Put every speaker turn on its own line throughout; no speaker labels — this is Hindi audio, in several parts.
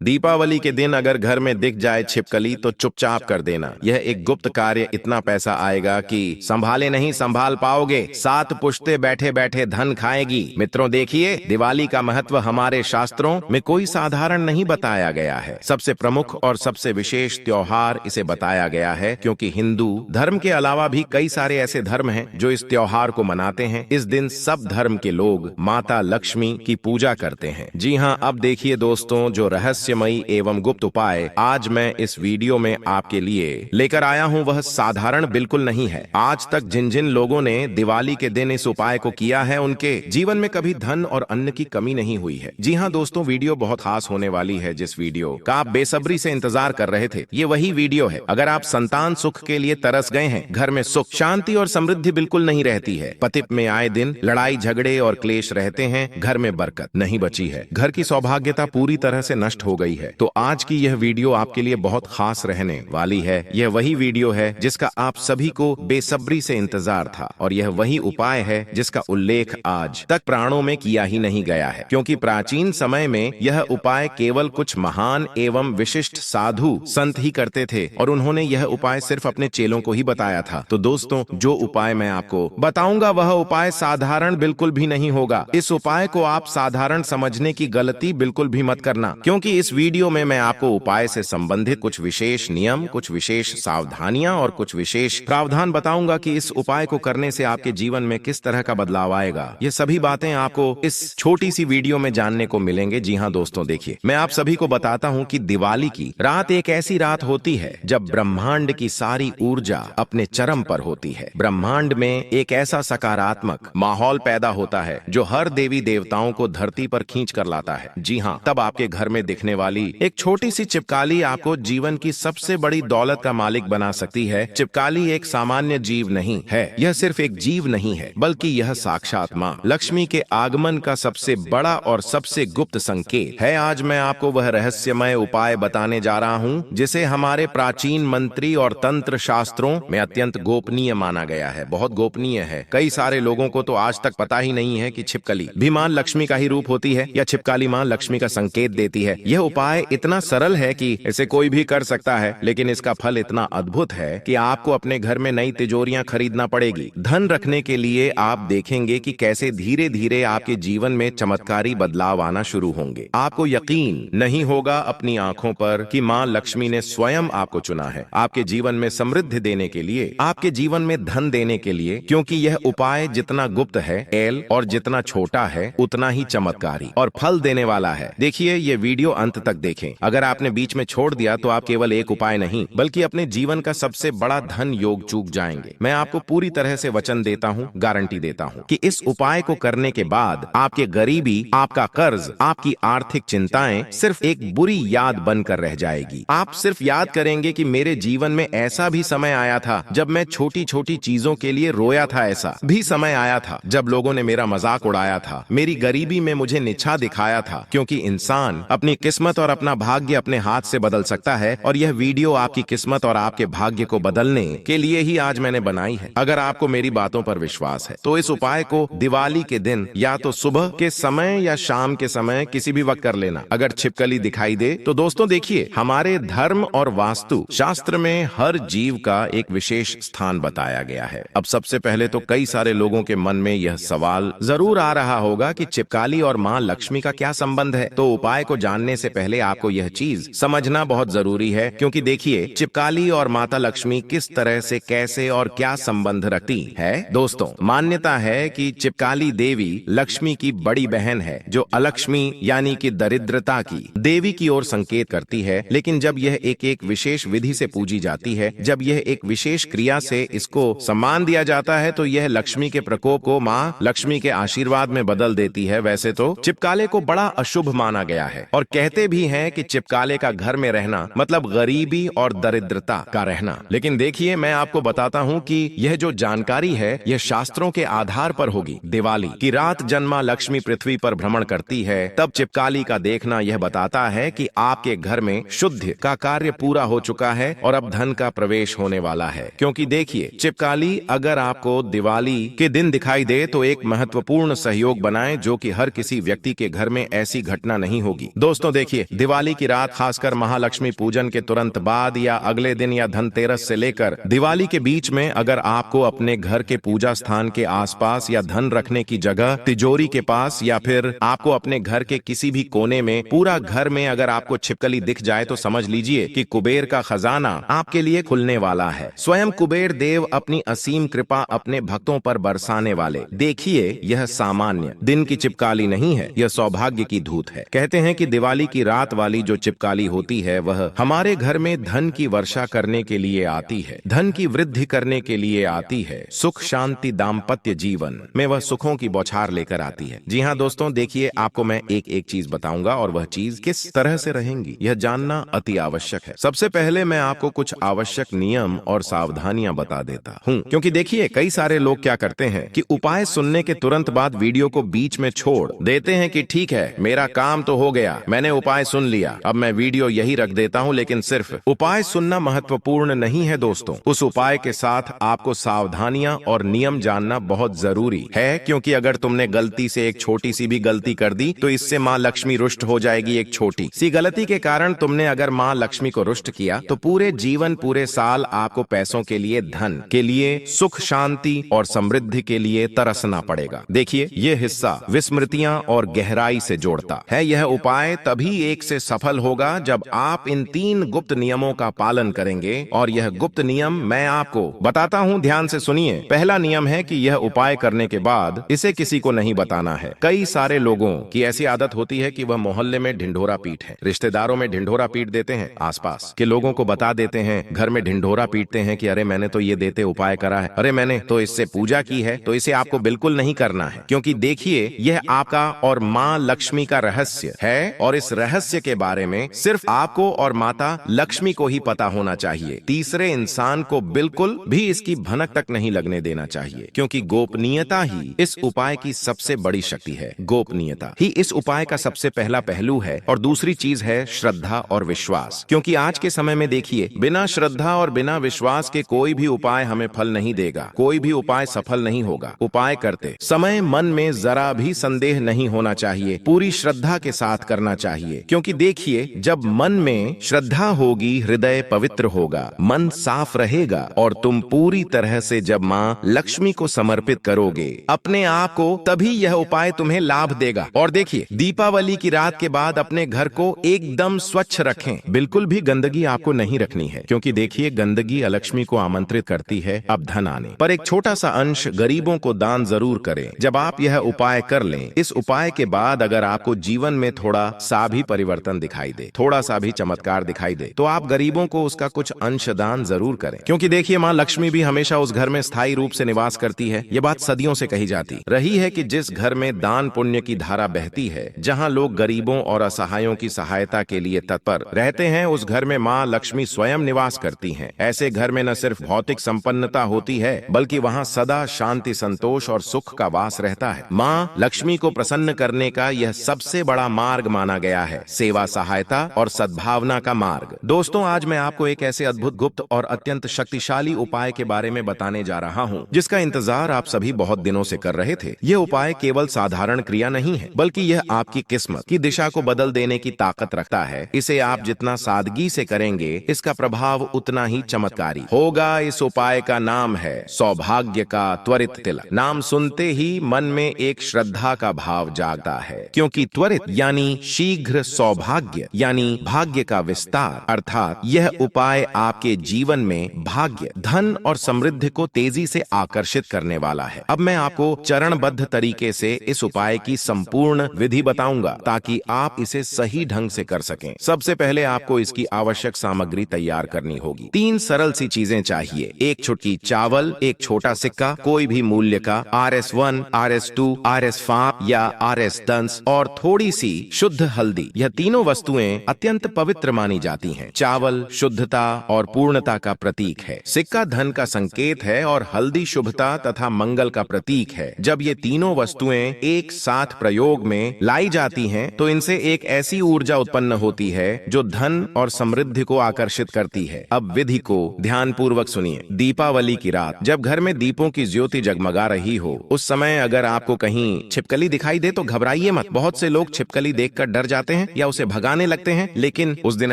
दीपावली के दिन अगर घर में दिख जाए छिपकली तो चुपचाप कर देना। यह एक गुप्त कार्य, इतना पैसा आएगा कि संभाले नहीं संभाल पाओगे। 7 पुश्ते बैठे बैठे धन खाएगी। मित्रों देखिए, दिवाली का महत्व हमारे शास्त्रों में कोई साधारण नहीं बताया गया है। सबसे प्रमुख और सबसे विशेष त्योहार इसे बताया गया है, क्योंकि हिंदू धर्म के अलावा भी कई सारे ऐसे धर्म हैं जो इस त्योहार को मनाते हैं। इस दिन सब धर्म के लोग माता लक्ष्मी की पूजा करते हैं। जी हाँ, अब देखिए दोस्तों, जो रहस्यमयी एवं गुप्त उपाय आज मैं इस वीडियो में आपके लिए लेकर आया हूं, वह साधारण बिल्कुल नहीं है। आज तक जिन जिन लोगों ने दिवाली के दिन इस उपाय को किया है, उनके जीवन में कभी धन और अन्न की कमी नहीं हुई है। जी हाँ दोस्तों, वीडियो बहुत खास होने वाली है। जिस वीडियो का आप बेसब्री से इंतजार कर रहे थे, ये वही वीडियो है। अगर आप संतान सुख के लिए तरस गए हैं, घर में सुख शांति और समृद्धि बिल्कुल नहीं रहती है, पति में आए दिन लड़ाई झगड़े और क्लेश रहते हैं, घर में बरकत नहीं बची है, घर की सौभाग्यता पूरी तरह से नष्ट हो गई है, तो आज की यह वीडियो आपके लिए बहुत खास रहने वाली है। यह वही वीडियो है जिसका आप सभी को बेसब्री से इंतजार था, और यह वही उपाय है जिसका उल्लेख आज तक पुराणों में किया ही नहीं गया है, क्योंकि प्राचीन समय में यह उपाय केवल कुछ महान एवं विशिष्ट साधु संत ही करते थे, और उन्होंने यह उपाय सिर्फ अपने चेलों को ही बताया था। तो दोस्तों, जो उपाय मैं आपको बताऊंगा वह उपाय साधारण बिल्कुल भी नहीं होगा। इस उपाय को आप साधारण समझने की गलती बिल्कुल भी मत करना, क्योंकि इस वीडियो में मैं आपको उपाय से संबंधित कुछ विशेष नियम, कुछ विशेष सावधानियां और कुछ विशेष प्रावधान बताऊंगा कि इस उपाय को करने से आपके जीवन में किस तरह का बदलाव आएगा। ये सभी बातें आपको इस छोटी सी वीडियो में जानने को मिलेंगे। जी हाँ दोस्तों, देखिए, मैं आप सभी को बताता हूँ कि दिवाली की रात एक ऐसी रात होती है जब ब्रह्मांड की सारी ऊर्जा अपने चरम पर होती है। ब्रह्मांड में एक ऐसा सकारात्मक माहौल पैदा होता है जो हर देवी देवताओं को धरती पर खींच कर लाता है। जी हाँ, तब आपके घर में दिखने वाली एक छोटी सी छिपकली आपको जीवन की सबसे बड़ी दौलत का मालिक बना सकती है। छिपकली एक सामान्य जीव नहीं है, यह सिर्फ एक जीव नहीं है, बल्कि यह साक्षात माँ लक्ष्मी के आगमन का सबसे बड़ा और सबसे गुप्त संकेत है। आज मैं आपको वह रहस्यमय उपाय बताने जा रहा हूँ जिसे हमारे प्राचीन मंत्री और तंत्र शास्त्रों में अत्यंत गोपनीय माना गया है। बहुत गोपनीय है। कई सारे लोगों को तो आज तक पता ही नहीं है कि छिपकली भी माँ लक्ष्मी का ही रूप होती है, या छिपकली माँ लक्ष्मी का संकेत देती है। यह उपाय इतना सरल है कि इसे कोई भी कर सकता है, लेकिन इसका फल इतना अद्भुत है कि आपको अपने घर में नई तिजोरियां खरीदना पड़ेगी। धन रखने के लिए आप देखेंगे कि कैसे धीरे धीरे आपके जीवन में चमत्कारी बदलाव आना शुरू होंगे। आपको यकीन नहीं होगा अपनी आंखों पर कि माँ लक्ष्मी ने स्वयं आपको चुना है, आपके जीवन में समृद्धि देने के लिए, आपके जीवन में धन देने के लिए, क्योंकि यह उपाय जितना गुप्त है एल और जितना छोटा है उतना ही चमत्कारी और फल देने वाला है। देखिए, ये वीडियो अंत तक देखें। अगर आपने बीच में छोड़ दिया तो आप केवल एक उपाय नहीं बल्कि अपने जीवन का सबसे बड़ा धन योग चूक जाएंगे। मैं आपको पूरी तरह से वचन देता हूँ, गारंटी देता हूँ कि इस उपाय को करने के बाद आपके गरीबी, आपका कर्ज, आपकी आर्थिक चिंताएं सिर्फ एक बुरी याद बनकर रह जाएगी। आप सिर्फ याद करेंगे कि मेरे जीवन में ऐसा भी समय आया था जब मैं छोटी छोटी चीजों के लिए रोया था, ऐसा भी समय आया था जब लोगों ने मेरा मजाक उड़ाया था, मेरी गरीबी में मुझे नीचा दिखाया था। क्योंकि इंसान अपनी किस्मत और अपना भाग्य अपने हाथ से बदल सकता है, और यह वीडियो आपकी किस्मत और आपके भाग्य को बदलने के लिए ही आज मैंने बनाई है। अगर आपको मेरी बातों पर विश्वास है तो इस उपाय को दिवाली के दिन या तो सुबह के समय या शाम के समय किसी भी वक्त कर लेना। अगर छिपकली दिखाई दे तो दोस्तों देखिए, हमारे धर्म और वास्तु शास्त्र में हर जीव का एक विशेष स्थान बताया गया है। अब सबसे पहले तो कई सारे लोगों के मन में यह सवाल जरूर आ रहा होगा कि छिपकली और माँ लक्ष्मी का क्या संबंध है। तो उपाय को जानने से पहले आपको यह चीज समझना बहुत जरूरी है, क्योंकि देखिए, छिपकली और माता लक्ष्मी किस तरह से, कैसे और क्या संबंध रखती है। दोस्तों, मान्यता है कि छिपकली देवी लक्ष्मी की बड़ी बहन है, जो अलक्ष्मी यानी कि दरिद्रता की देवी की ओर संकेत करती है। लेकिन जब यह एक एक विशेष विधि से पूजी जाती है, जब यह एक विशेष क्रिया से इसको सम्मान दिया जाता है, तो यह लक्ष्मी के प्रकोप को माँ लक्ष्मी के आशीर्वाद में बदल देती है। वैसे तो छिपकली को बड़ा अशुभ माना गया है, और कहते भी हैं कि छिपकली का घर में रहना मतलब गरीबी और दरिद्रता का रहना। लेकिन देखिए, मैं आपको बताता हूँ कि यह जो जानकारी है यह शास्त्रों के आधार पर होगी। दिवाली की रात जन्मा लक्ष्मी पृथ्वी पर भ्रमण करती है, तब छिपकली का देखना यह बताता है कि आपके घर में शुद्ध का कार्य पूरा हो चुका है और अब धन का प्रवेश होने वाला है। क्योंकि देखिए, छिपकली अगर आपको दिवाली के दिन दिखाई दे तो एक महत्वपूर्ण सहयोग बनाए, जो कि हर किसी व्यक्ति के घर में ऐसी घटना नहीं होगी। दोस्तों देखिए, देखिए, दिवाली की रात खासकर महालक्ष्मी पूजन के तुरंत बाद या अगले दिन या धनतेरस से लेकर दिवाली के बीच में अगर आपको अपने घर के पूजा स्थान के आसपास या धन रखने की जगह तिजोरी के पास या फिर आपको अपने घर के किसी भी कोने में पूरा घर में अगर आपको छिपकली दिख जाए तो समझ लीजिए कि कुबेर का खजाना आपके लिए खुलने वाला है। स्वयं कुबेर देव अपनी असीम कृपा अपने भक्तों पर बरसाने वाले। देखिए, यह सामान्य दिन की छिपकली नहीं है, यह सौभाग्य की धूत है। कहते हैं कि दिवाली की रात वाली जो छिपकली होती है वह हमारे घर में धन की वर्षा करने के लिए आती है, धन की वृद्धि करने के लिए आती है, सुख शांति दाम्पत्य जीवन में वह सुखों की बौछार लेकर आती है। जी हाँ दोस्तों, देखिए, आपको मैं एक एक चीज बताऊंगा और वह चीज किस तरह से रहेंगी यह जानना अति आवश्यक है। सबसे पहले मैं आपको कुछ आवश्यक नियम और सावधानियां बता देता हूँ, क्योंकि देखिए, कई सारे लोग क्या करते हैं कि उपाय सुनने के तुरंत बाद वीडियो को बीच में छोड़ देते हैं कि ठीक है, मेरा काम तो हो गया, मैंने उपाय सुन लिया, अब मैं वीडियो यही रख देता हूँ। लेकिन सिर्फ उपाय सुनना महत्वपूर्ण नहीं है दोस्तों, उस उपाय के साथ आपको सावधानियां और नियम जानना बहुत जरूरी है, क्योंकि अगर तुमने गलती से एक छोटी सी भी गलती कर दी तो इससे माँ लक्ष्मी रुष्ट हो जाएगी। एक छोटी सी गलती के कारण तुमने अगर माँ लक्ष्मी को रुष्ट किया तो पूरे जीवन पूरे साल आपको पैसों के लिए, धन के लिए, सुख शांति और समृद्धि के लिए तरसना पड़ेगा। देखिए, ये हिस्सा विस्मृतियां और गहराई से जोड़ता है। यह उपाय तभी एक से सफल होगा जब आप इन 3 गुप्त नियमों का पालन करेंगे, और यह गुप्त नियम मैं आपको बताता हूं, ध्यान से सुनिए। पहला नियम है कि यह उपाय करने के बाद इसे किसी को नहीं बताना है। कई सारे लोगों की ऐसी आदत होती है कि वह मोहल्ले में ढिंढोरा पीट है, रिश्तेदारों में ढिंढोरा पीट देते हैं, आसपास के लोगों को बता देते हैं, घर में ढिंढोरा पीटते हैं कि अरे मैंने तो ये देते उपाय करा है, अरे मैंने तो इससे पूजा की है। तो इसे आपको बिल्कुल नहीं करना है, क्योंकि देखिए, यह आपका और माँ लक्ष्मी का रहस्य है, और इस रहस्य के बारे में सिर्फ आपको और माता लक्ष्मी को ही पता होना चाहिए। तीसरे इंसान को बिल्कुल भी इसकी भनक तक नहीं लगने देना चाहिए, क्योंकि गोपनीयता ही इस उपाय की सबसे बड़ी शक्ति है। गोपनीयता ही इस उपाय का सबसे पहला पहलू है, और दूसरी चीज है श्रद्धा और विश्वास, क्योंकि आज के समय में देखिए, बिना श्रद्धा और बिना विश्वास के कोई भी उपाय हमें फल नहीं देगा, कोई भी उपाय सफल नहीं होगा। उपाय करते समय मन में जरा भी संदेह नहीं होना चाहिए, पूरी श्रद्धा के साथ करना चाहिए, क्योंकि देखिए, जब मन में श्रद्धा होगी, हृदय पवित्र होगा, मन साफ रहेगा, और तुम पूरी तरह से जब माँ लक्ष्मी को समर्पित करोगे अपने आप को, तभी यह उपाय तुम्हें लाभ देगा। और देखिए, दीपावली की रात के बाद अपने घर को एकदम स्वच्छ रखें, बिल्कुल भी गंदगी आपको नहीं रखनी है, क्योंकि देखिए, गंदगी अलक्ष्मी को आमंत्रित करती है अब धन आने पर। एक छोटा सा अंश गरीबों को दान जरूर करें जब आप यह उपाय कर लें। इस उपाय के बाद अगर आपको जीवन में थोड़ा सा भी परिवर्तन दिखाई दे, थोड़ा सा भी चमत्कार दिखाई दे, तो आप गरीबों को उसका कुछ अंश दान जरूर करें, क्योंकि देखिए, माँ लक्ष्मी भी हमेशा उस घर में स्थायी रूप से निवास करती है। यह बात सदियों से कही जाती रही है कि जिस घर में दान पुण्य की धारा बहती है, जहाँ लोग गरीबों और असहायों की सहायता के लिए तत्पर रहते हैं, उस घर में माँ लक्ष्मी स्वयं निवास करती हैं। ऐसे घर में न सिर्फ भौतिक संपन्नता होती है, बल्कि वहाँ सदा शांति, संतोष और सुख का वास रहता है। माँ लक्ष्मी को प्रसन्न करने का यह सबसे बड़ा मार्ग माना गया है, सेवा, सहायता और सद्भावना का मार्ग। दोस्तों, आज मैं आपको एक ऐसे अद्भुत, गुप्त और अत्यंत शक्तिशाली उपाय के बारे में बताने जा रहा हूँ, जिसका इंतजार आप सभी बहुत दिनों से कर रहे थे। यह उपाय केवल साधारण क्रिया नहीं है, बल्कि यह आपकी किस्मत की दिशा को बदल देने की ताकत रखता है। इसे आप जितना सादगी से करेंगे, इसका प्रभाव उतना ही चमत्कारी होगा। इस उपाय का नाम है सौभाग्य का त्वरित तिलक। नाम सुनते ही मन में एक श्रद्धा का भाव जागता है, क्योंकि त्वरित यानी शीघ्र, सौभाग्य यानी भाग्य का विस्तार, अर्थात यह उपाय आपके जीवन में भाग्य, धन और समृद्धि को तेजी से आकर्षित करने वाला है। अब मैं आपको चरणबद्ध तरीके से इस उपाय की संपूर्ण विधि बताऊंगा, ताकि आप इसे सही ढंग से कर सकें। सबसे पहले आपको इसकी आवश्यक सामग्री तैयार करनी होगी। 3 सरल सी चीजें चाहिए, एक चुटकी चावल, एक छोटा सिक्का कोई भी मूल्य का, RS1, RS2, RS5 या RS10, और थोड़ी सी शुद्ध हल्दी। यह तीनों वस्तुएं अत्यंत पवित्र मानी जाती हैं। चावल शुद्धता और पूर्णता का प्रतीक है, सिक्का धन का संकेत है, और हल्दी शुभता तथा मंगल का प्रतीक है। जब ये तीनों वस्तुएं एक साथ प्रयोग में लाई जाती हैं, तो इनसे एक ऐसी ऊर्जा उत्पन्न होती है जो धन और समृद्धि को आकर्षित करती है। अब विधि को ध्यानपूर्वक सुनिए। दीपावली की रात जब घर में दीपों की ज्योति जगमगा रही हो, उस समय अगर आपको कहीं छिपकली दिखाई दे तो घबराइए मत। बहुत से लोग छिपकली देखकर डर जाते हैं या उसे भगाने लगते हैं, लेकिन उस दिन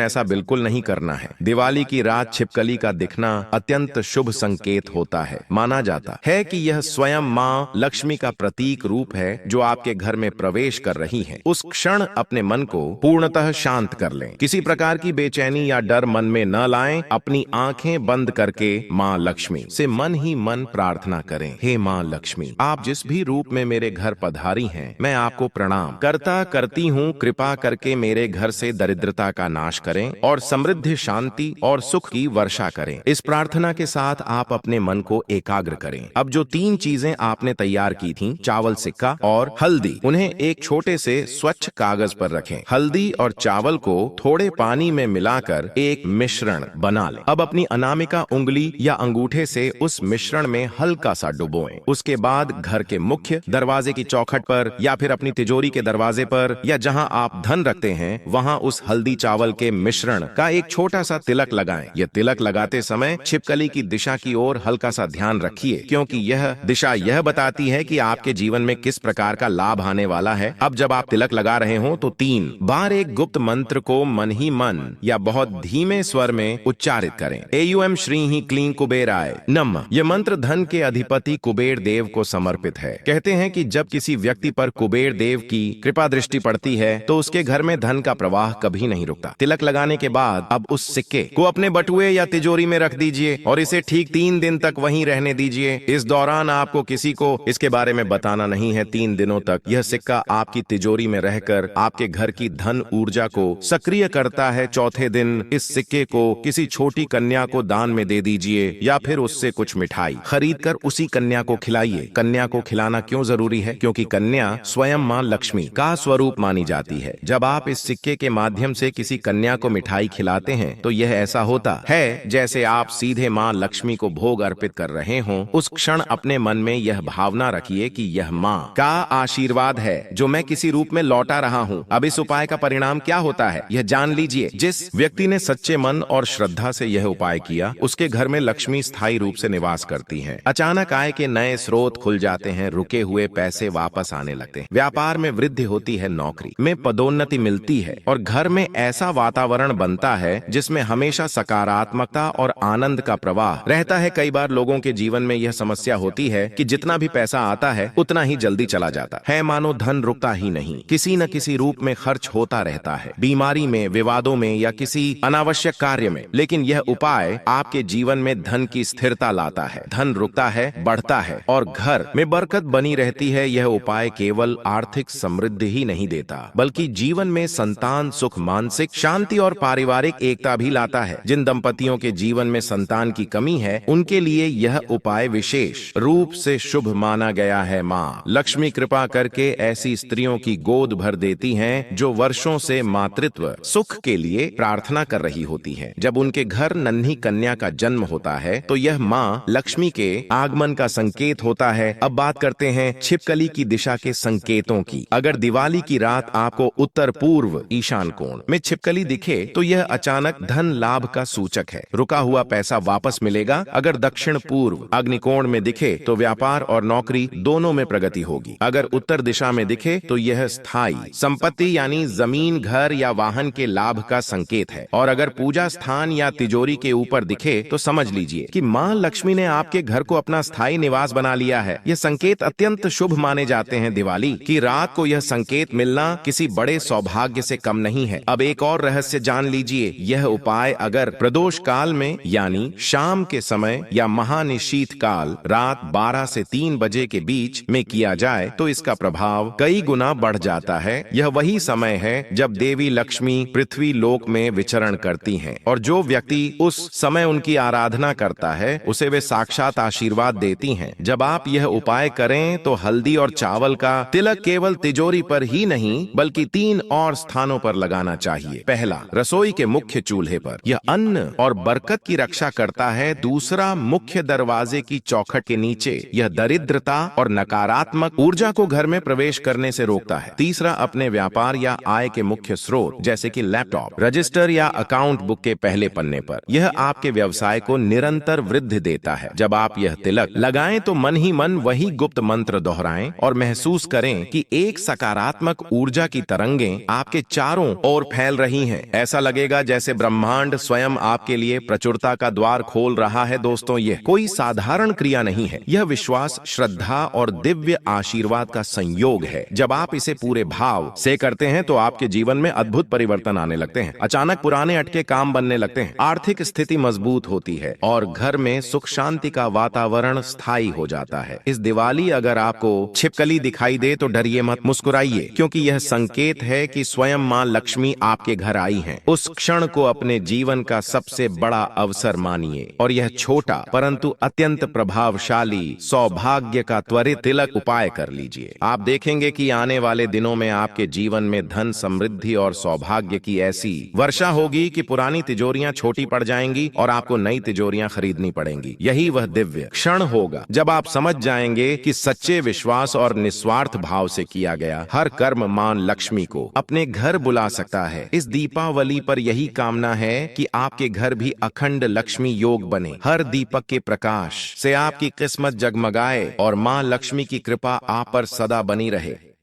ऐसा बिल्कुल नहीं करना है। दिवाली की रात छिपकली का दिखना अत्यंत शुभ संकेत होता है। माना जाता है कि यह स्वयं माँ लक्ष्मी का प्रतीक रूप है जो आपके घर में प्रवेश कर रही है। उस क्षण अपने मन को पूर्णतः शांत कर लें। किसी प्रकार की बेचैनी या डर मन में न लाएं। अपनी आंखें बंद करके माँ लक्ष्मी से मन ही मन प्रार्थना करें। हे माँ लक्ष्मी, आप जिस भी रूप में मेरे घर पधारी हैं, मैं आपको प्रणाम करती हूँ। कृपा करके मेरे घर से दरिद्रता का नाश करें और समृद्धि, शांति और सुख की वर्षा करें। इस प्रार्थना के साथ आप अपने मन को एकाग्र करें। अब जो 3 चीजें आपने तैयार की थीं, चावल, सिक्का और हल्दी, उन्हें एक छोटे से स्वच्छ कागज पर रखें। हल्दी और चावल को थोड़े पानी में मिलाकर एक मिश्रण बना लें। अब अपनी अनामिका उंगली या अंगूठे से उस मिश्रण में हल्का सा डुबोएं। उसके बाद घर के मुख्य दरवाजे की चौखट पर या फिर अपनी तिजोरी के दरवाजे पर या जहां आप धन रखते हैं, वहां उस हल्दी चावल के मिश्रण का एक छोटा सा तिलक लगाएं। यह तिलक लगाते समय छिपकली की दिशा की ओर हल्का सा ध्यान रखिए, क्योंकि यह दिशा यह बताती है कि आपके जीवन में किस प्रकार का लाभ आने वाला है। अब जब आप तिलक लगा रहे हो तो 3 बार एक गुप्त मंत्र को मन ही मन या बहुत धीमे स्वर में उच्चारित करें। एयुएम श्रीहि क्लीं कुबेराय नमः। यह मंत्र धन के अधिपति कुबेर देव को समर्पित है। कहते हैं कि जब किसी व्यक्ति पर कुबेर देव की कृपा दृष्टि पड़ती है तो उसके घर में धन का प्रवाह कभी नहीं रुकता। तिलक लगाने के बाद अब उस सिक्के को अपने बटुए या तिजोरी में रख दीजिए और इसे ठीक 3 दिन तक वहीं रहने दीजिए। इस दौरान आपको किसी को इसके बारे में बताना नहीं है। 3 दिनों तक यह सिक्का आपकी तिजोरी में रहकर आपके घर की धन ऊर्जा को सक्रिय करता है। चौथे दिन इस सिक्के को किसी छोटी कन्या को दान में दे दीजिए या फिर उससे कुछ मिठाई खरीदकर उसी कन्या को खिलाइए। कन्या को खिलाना क्यों जरूरी है? क्योंकि कन्या स्वयं माँ लक्ष्मी का स्वरूप मानी जाती है। जब आप इस सिक्के के माध्यम से किसी कन्या को मिठाई खिलाते हैं तो यह ऐसा होता है जैसे आप सीधे माँ लक्ष्मी को भोग अर्पित कर रहे हों। उस क्षण अपने मन में यह भावना रखिए कि यह माँ का आशीर्वाद है जो मैं किसी रूप में लौटा रहा हूँ। अब इस उपाय का परिणाम क्या होता है यह जान लीजिए। जिस व्यक्ति ने सच्चे मन और श्रद्धा से यह उपाय किया, उसके घर में लक्ष्मी स्थायी रूप से निवास करती हैं। अचानक आय के नए स्रोत खुल जाते हैं, रुके हुए पैसे वापस आने लगते हैं, व्यापार में वृद्धि होती है, नौकरी में पदोन्नति मिलती है और घर में ऐसा वातावरण बनता है जिसमें हमेशा सकारात्मकता और आनंद का प्रवाह रहता है। कई बार लोगों के जीवन में यह समस्या होती है कि जितना भी पैसा आता है उतना ही जल्दी चला जाता है, मानो धन रुकता ही नहीं, किसी न किसी रूप में खर्च होता रहता है, बीमारी में, विवादों में या किसी अनावश्यक कार्य में। लेकिन यह उपाय आपके जीवन में धन की स्थिरता लाता है, धन रुकता है, बढ़ता है और घर में बरकत बनी रहती है। यह उपाय केवल आर्थिक समृद्धि ही नहीं देता बल्कि जीवन में संतान सुख, मानसिक शांति और पारिवारिक एकता भी लाता है। जिन दंपतियों के जीवन में संतान की कमी है उनके लिए यह उपाय विशेष रूप से शुभ माना गया है। माँ लक्ष्मी कृपा करके ऐसी स्त्रियों की गोद भर देती हैं जो वर्षों से मातृत्व सुख के लिए प्रार्थना कर रही होती हैं। जब उनके घर नन्ही कन्या का जन्म होता है तो यह माँ लक्ष्मी के आगमन का संकेत होता है। अब बात करते हैं छिपकली की दिशा के संकेतों की। अगर दिवाली की रात आपको उत्तर पूर्व ईशान कोण में छिपकली दिखे तो यह अचानक धन लाभ का सूचक है, रुका हुआ पैसा वापस मिलेगा। अगर दक्षिण पूर्व अग्निकोण में दिखे तो व्यापार और नौकरी दोनों में प्रगति होगी। अगर उत्तर दिशा में दिखे तो यह स्थायी संपत्ति यानी जमीन, घर या वाहन के लाभ का संकेत है। और अगर पूजा स्थान या तिजोरी के ऊपर दिखे तो समझ लीजिए कि माँ लक्ष्मी ने आपके घर को अपना स्थायी निवास बना लिया है। यह संकेत अत्यंत शुभ माने जाते हैं। दिवाली की रात को यह संकेत मिलना किसी बड़े सौभाग्य से कम नहीं है। अब एक और रहस्य जान लीजिए। यह उपाय अगर प्रदोष काल में यानी शाम के समय या महानिशीत काल रात 12 से 3 बजे के बीच में किया जाए तो इसका प्रभाव कई गुना बढ़ जाता है। यह वही समय है जब देवी लक्ष्मी पृथ्वी लोक में विचरण करती हैं और जो व्यक्ति उस समय उनकी आराधना करता है उसे वे साक्षात आशीर्वाद देती हैं। जब आप यह उपाय करें तो हल्दी और चावल का तिलक केवल तिजोरी पर ही नहीं बल्कि 3 और स्थानों पर लगाना चाहिए। पहला, रसोई के मुख्य चूल्हे पर, यह अन्न और बरकत की रक्षा करता है। दूसरा, मुख्य दरवाजे की चौखट के नीचे, यह दरिद्रता और नकारात्मक ऊर्जा को घर में प्रवेश करने से रोकता है। तीसरा, अपने व्यापार या आय के मुख्य स्रोत जैसे कि लैपटॉप, रजिस्टर या अकाउंट बुक के पहले पन्ने पर, यह आपके व्यवसाय को निरंतर वृद्धि देता है। जब आप यह तिलक लगाएं तो मन ही मन वही गुप्त मंत्र दोहराएं और महसूस करें कि एक सकारात्मक ऊर्जा की तरंगें खुशियां आपके चारों ओर फैल रही हैं। ऐसा लगेगा जैसे ब्रह्मांड स्वयं आपके लिए प्रचुरता का द्वार खोल रहा है। दोस्तों, यह कोई साधारण क्रिया नहीं है, यह विश्वास, श्रद्धा और दिव्य आशीर्वाद का संयोग है। जब आप इसे पूरे भाव से करते हैं तो आपके जीवन में अद्भुत परिवर्तन आने लगते हैं। अचानक पुराने अटके काम बनने लगते हैं, आर्थिक स्थिति मजबूत होती है और घर में सुख शांति का वातावरण स्थायी हो जाता है। इस दिवाली अगर आपको छिपकली दिखाई दे तो डरिए मत, मुस्कुराइए, क्योंकि यह संकेत है कि स्वयं मां लक्ष्मी आपके घर आई हैं। उस क्षण को अपने जीवन का सबसे बड़ा अवसर मानिए और यह छोटा परंतु अत्यंत प्रभावशाली सौभाग्य का त्वरित तिलक उपाय कर लीजिए। आप देखेंगे कि आने वाले दिनों में आपके जीवन में धन, समृद्धि और सौभाग्य की ऐसी वर्षा होगी कि पुरानी तिजोरियां छोटी पड़ जाएंगी और आपको नई तिजोरियां खरीदनी पड़ेंगी। यही वह दिव्य क्षण होगा जब आप समझ जाएंगे कि सच्चे विश्वास और निस्वार्थ भाव से किया गया हर कर्म मां लक्ष्मी को अपने घर बुला सकता है। इस दीपावली पर यही कामना है कि आपके घर भी अखंड लक्ष्मी योग बने, हर दीपक के प्रकाश से आपकी किस्मत जगमगाए और मां लक्ष्मी की कृपा आप पर सदा बनी रहे।